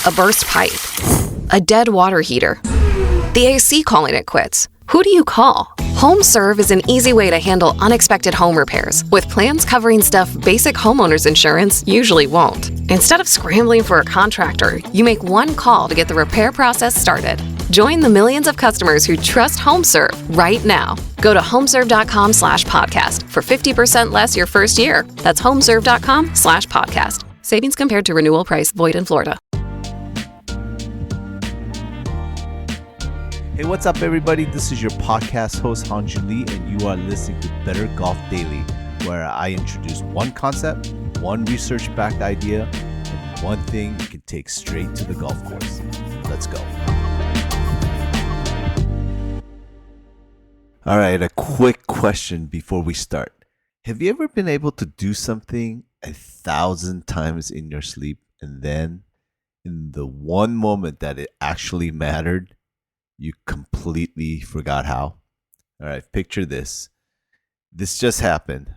A burst pipe? A dead water heater? The AC calling it quits? Who do you call? HomeServe is an easy way to handle unexpected home repairs with plans covering stuff basic homeowners insurance usually won't. Instead of scrambling for a contractor, you make one call to get the repair process started. Join the millions of customers who trust HomeServe right now. Go to homeserve.com/podcast for 50% less your first year. That's homeserve.com/podcast. Savings compared to renewal price void in Florida. Hey, what's up, everybody? This is your podcast host, Hanju Lee, and you are listening to Better Golf Daily, where I introduce one concept, one research-backed idea, and one thing you can take straight to the golf course. Let's go. All right, a quick question before we start. Have you ever been able to do something 1,000 times in your sleep, and then in the one moment that it actually mattered, you completely forgot how? All right, picture this. This just happened.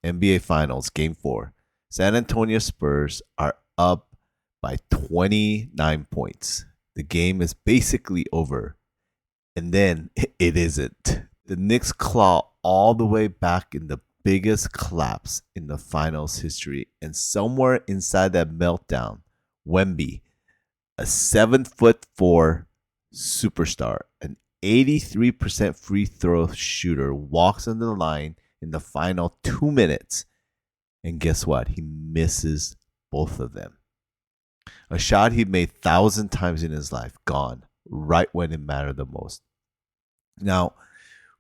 NBA Finals, Game 4. San Antonio Spurs are up by 29 points. The game is basically over. And then it isn't. The Knicks claw all the way back in the biggest collapse in the finals history. And somewhere inside that meltdown, Wemby, a 7'4" superstar, an 83% free throw shooter, walks on the line in the final 2 minutes. And guess what? He misses both of them. A shot he made 1,000 times in his life, gone right when it mattered the most. Now,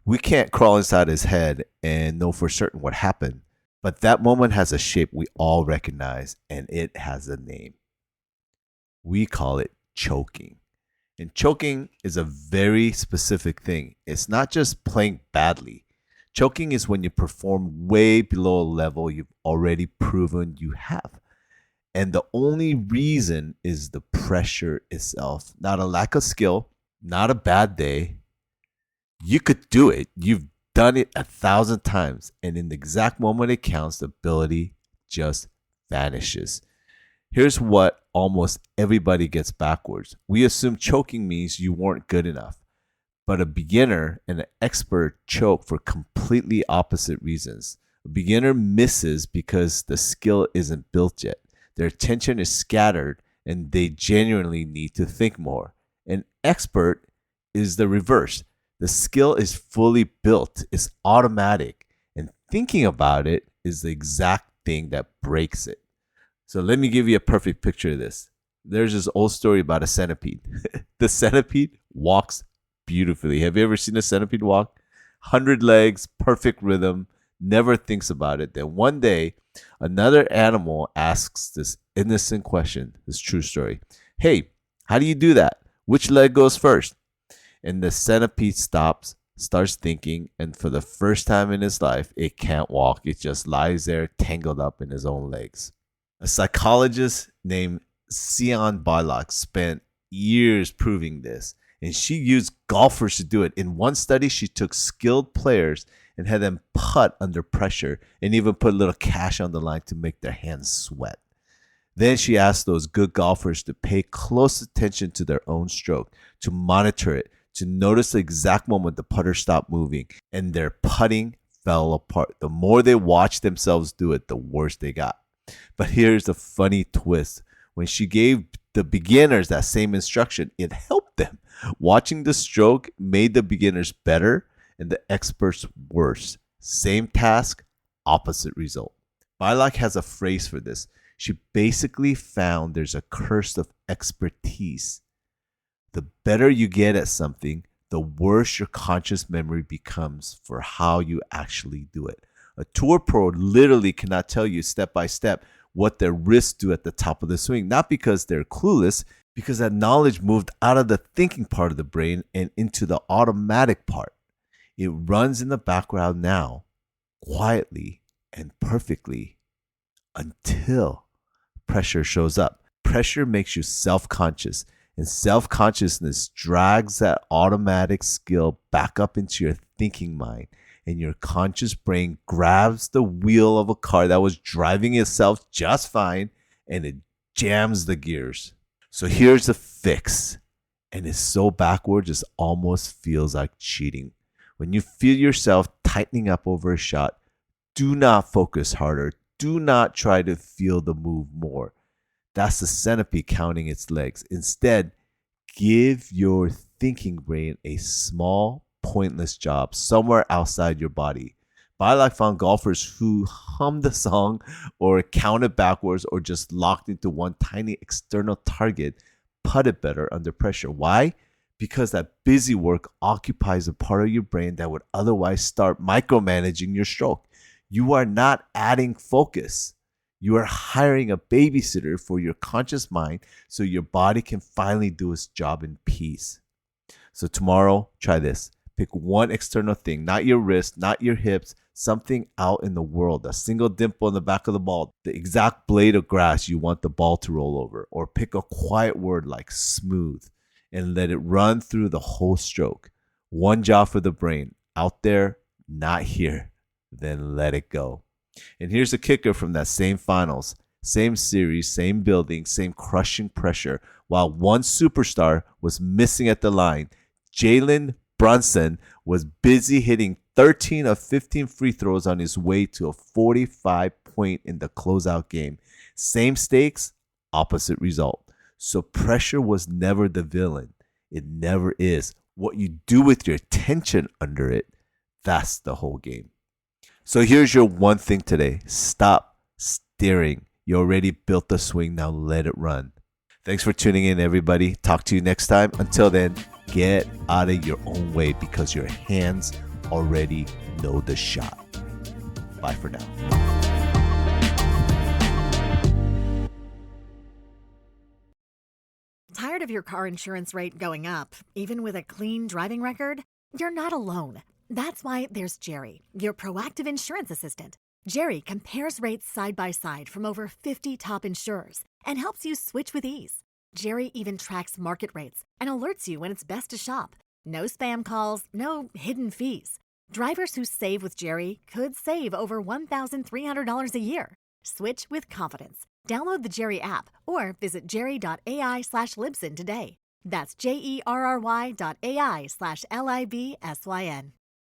we can't crawl inside his head and know for certain what happened, but that moment has a shape we all recognize, and it has a name. We call it choking. And choking is a very specific thing. It's not just playing badly. Choking is when you perform way below a level you've already proven you have. And the only reason is the pressure itself. Not a lack of skill, not a bad day. You could do it. You've done it 1,000 times. And in the exact moment it counts, the ability just vanishes. Here's what almost everybody gets backwards. We assume choking means you weren't good enough. But a beginner and an expert choke for completely opposite reasons. A beginner misses because the skill isn't built yet. Their attention is scattered and they genuinely need to think more. An expert is the reverse. The skill is fully built, it's automatic, and thinking about it is the exact thing that breaks it. So let me give you a perfect picture of this. There's this old story about a centipede. The centipede walks beautifully. Have you ever seen a centipede walk? 100 legs, perfect rhythm, never thinks about it. Then one day, another animal asks this innocent question, this true story. Hey, how do you do that? Which leg goes first? And the centipede stops, starts thinking, and for the first time in his life, it can't walk. It just lies there tangled up in his own legs. A psychologist named Sion Bylock spent years proving this, and she used golfers to do it. In one study, she took skilled players and had them putt under pressure and even put a little cash on the line to make their hands sweat. Then she asked those good golfers to pay close attention to their own stroke, to monitor it, to notice the exact moment the putter stopped moving, and their putting fell apart. The more they watched themselves do it, the worse they got. But here's the funny twist. When she gave the beginners that same instruction, it helped them. Watching the stroke made the beginners better and the experts worse. Same task, opposite result. Bylock has a phrase for this. She basically found there's a curse of expertise. The better you get at something, the worse your conscious memory becomes for how you actually do it. A tour pro literally cannot tell you step by step what their wrists do at the top of the swing, not because they're clueless, because that knowledge moved out of the thinking part of the brain and into the automatic part. It runs in the background now, quietly and perfectly, until pressure shows up. Pressure makes you self-conscious, and self-consciousness drags that automatic skill back up into your thinking mind, and your conscious brain grabs the wheel of a car that was driving itself just fine, and it jams the gears. So here's the fix. And it's so backwards, it almost feels like cheating. When you feel yourself tightening up over a shot, do not focus harder. Do not try to feel the move more. That's the centipede counting its legs. Instead, give your thinking brain a small, pointless job somewhere outside your body. But I like found golfers who hummed the song or counted backwards or just locked into one tiny external target putted better under pressure. Why? Because that busy work occupies a part of your brain that would otherwise start micromanaging your stroke. You are not adding focus. You are hiring a babysitter for your conscious mind so your body can finally do its job in peace. So tomorrow, try this. Pick one external thing, not your wrist, not your hips, something out in the world, a single dimple in the back of the ball, the exact blade of grass you want the ball to roll over, or pick a quiet word like smooth and let it run through the whole stroke. One job for the brain, out there, not here. Then let it go. And here's the kicker from that same finals, same series, same building, same crushing pressure. While one superstar was missing at the line, Jalen Brunson was busy hitting 13 of 15 free throws on his way to a 45-point in the closeout game. Same stakes, opposite result. So pressure was never the villain. It never is. What you do with your tension under it, that's the whole game. So here's your one thing today. Stop steering. You already built the swing. Now let it run. Thanks for tuning in, everybody. Talk to you next time. Until then, get out of your own way because your hands already know the shot. Bye for now. Tired of your car insurance rate going up, even with a clean driving record? You're not alone. That's why there's Jerry, your proactive insurance assistant. Jerry compares rates side by side from over 50 top insurers and helps you switch with ease. Jerry even tracks market rates and alerts you when it's best to shop. No spam calls, no hidden fees. Drivers who save with Jerry could save over $1,300 a year. Switch with confidence. Download the Jerry app or visit jerry.ai/Libsyn today. That's JERRY.ai/LIBSYN.